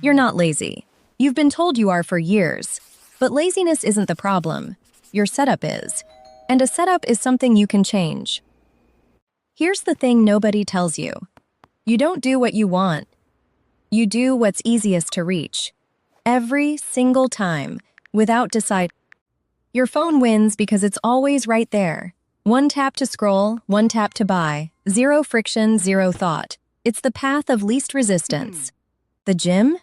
You're not lazy. You've been told you are for years. But laziness isn't the problem. Your setup is. And a setup is something you can change. Here's the thing nobody tells you. You don't do what you want. You do what's easiest to reach. Every single time, without deciding. Your phone wins because it's always right there. One tap to scroll, one tap to buy. Zero friction, zero thought. It's the path of least resistance. The gym?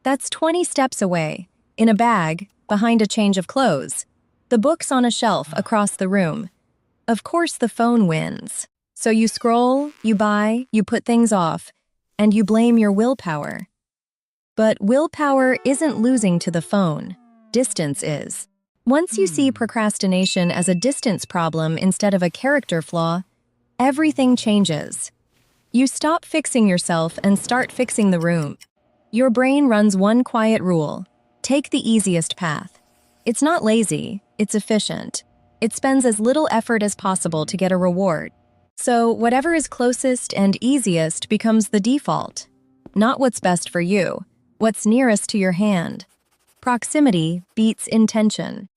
That's 20 steps away, in a bag, behind a change of clothes. The books on a shelf across the room. Of course the phone wins. So you scroll, you buy, you put things off, and you blame your willpower. But willpower isn't losing to the phone. Distance is. Once you see procrastination as a distance problem instead of a character flaw, everything changes. You stop fixing yourself and start fixing the room. Your brain runs one quiet rule. Take the easiest path. It's not lazy, it's efficient. It spends as little effort as possible to get a reward. So whatever is closest and easiest becomes the default. Not what's best for you, what's nearest to your hand. Proximity beats intention.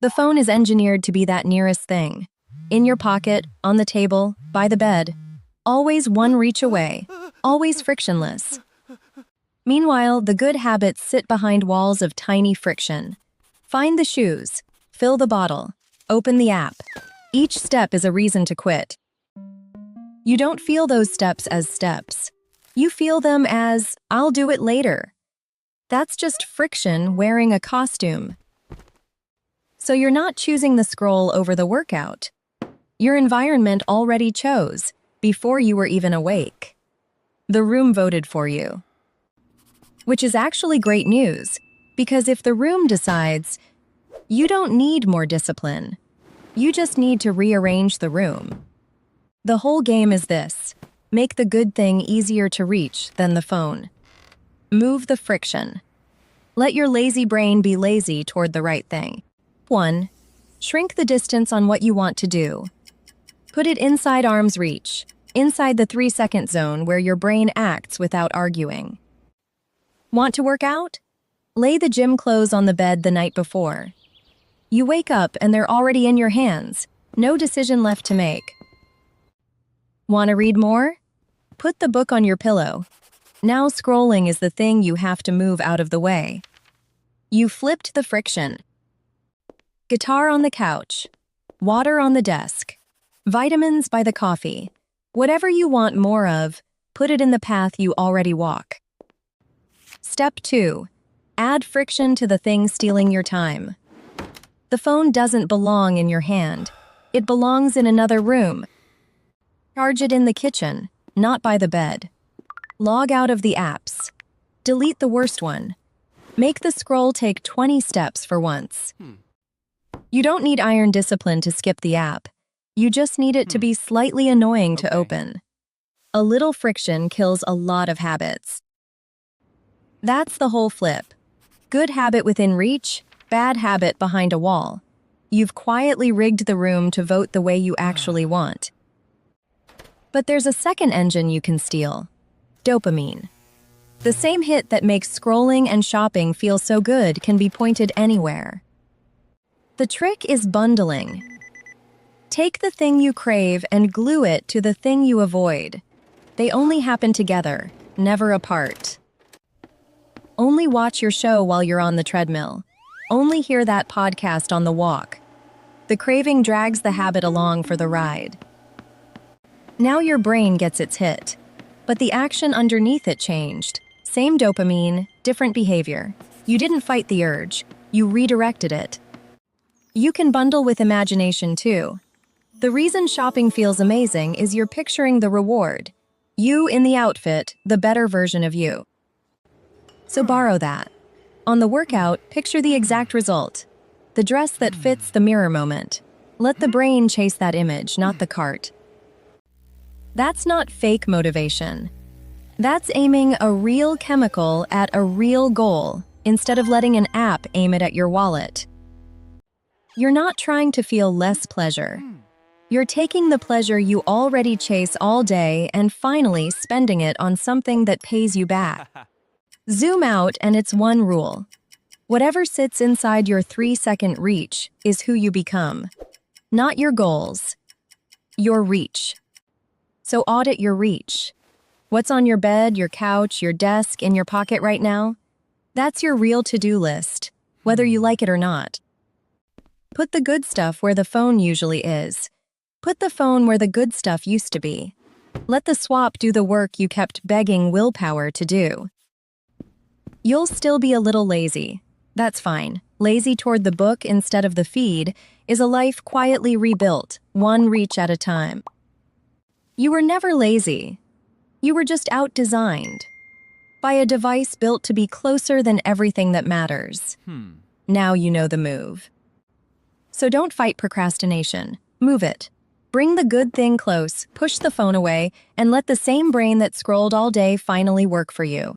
The phone is engineered to be that nearest thing. In your pocket, on the table, by the bed. Always one reach away. Always frictionless. Meanwhile, the good habits sit behind walls of tiny friction. Find the shoes. Fill the bottle. Open the app. Each step is a reason to quit. You don't feel those steps as steps. You feel them as, I'll do it later. That's just friction wearing a costume. So you're not choosing the scroll over the workout. Your environment already chose, before you were even awake. The room voted for you. Which is actually great news, because if the room decides, you don't need more discipline. You just need to rearrange the room. The whole game is this: make the good thing easier to reach than the phone. Move the friction. Let your lazy brain be lazy toward the right thing. 1. Shrink the distance on what you want to do. Put it inside arm's reach, inside the 3-second zone where your brain acts without arguing. Want to work out? Lay the gym clothes on the bed the night before. You wake up and they're already in your hands. No decision left to make. Want to read more? Put the book on your pillow. Now scrolling is the thing you have to move out of the way. You flipped the friction. Guitar on the couch. Water on the desk. Vitamins by the coffee. Whatever you want more of, put it in the path you already walk. Step 2. Add friction to the thing stealing your time. The phone doesn't belong in your hand. It belongs in another room. Charge it in the kitchen, not by the bed. Log out of the apps. Delete the worst one. Make the scroll take 20 steps for once. You don't need iron discipline to skip the app. You just need it to be slightly annoying to open. A little friction kills a lot of habits. That's the whole flip. Good habit within reach, bad habit behind a wall. You've quietly rigged the room to vote the way you actually want. But there's a second engine you can steal. Dopamine. The same hit that makes scrolling and shopping feel so good can be pointed anywhere. The trick is bundling. Take the thing you crave and glue it to the thing you avoid. They only happen together, never apart. Only watch your show while you're on the treadmill. Only hear that podcast on the walk. The craving drags the habit along for the ride. Now your brain gets its hit. But the action underneath it changed. Same dopamine, different behavior. You didn't fight the urge. You redirected it. You can bundle with imagination too. The reason shopping feels amazing is you're picturing the reward. You in the outfit, the better version of you. So borrow that. On the workout, picture the exact result. The dress that fits the mirror moment. Let the brain chase that image, not the cart. That's not fake motivation. That's aiming a real chemical at a real goal, instead of letting an app aim it at your wallet. You're not trying to feel less pleasure. You're taking the pleasure you already chase all day and finally spending it on something that pays you back. Zoom out and it's one rule. Whatever sits inside your 3-second reach is who you become. Not your goals, your reach. So audit your reach. What's on your bed, your couch, your desk, in your pocket right now? That's your real to-do list, whether you like it or not. Put the good stuff where the phone usually is. Put the phone where the good stuff used to be. Let the swap do the work you kept begging willpower to do. You'll still be a little lazy. That's fine. Lazy toward the book instead of the feed is a life quietly rebuilt, one reach at a time. You were never lazy. You were just out-designed by a device built to be closer than everything that matters. Now you know the move. So don't fight procrastination. Move it. Bring the good thing close, push the phone away, and let the same brain that scrolled all day finally work for you.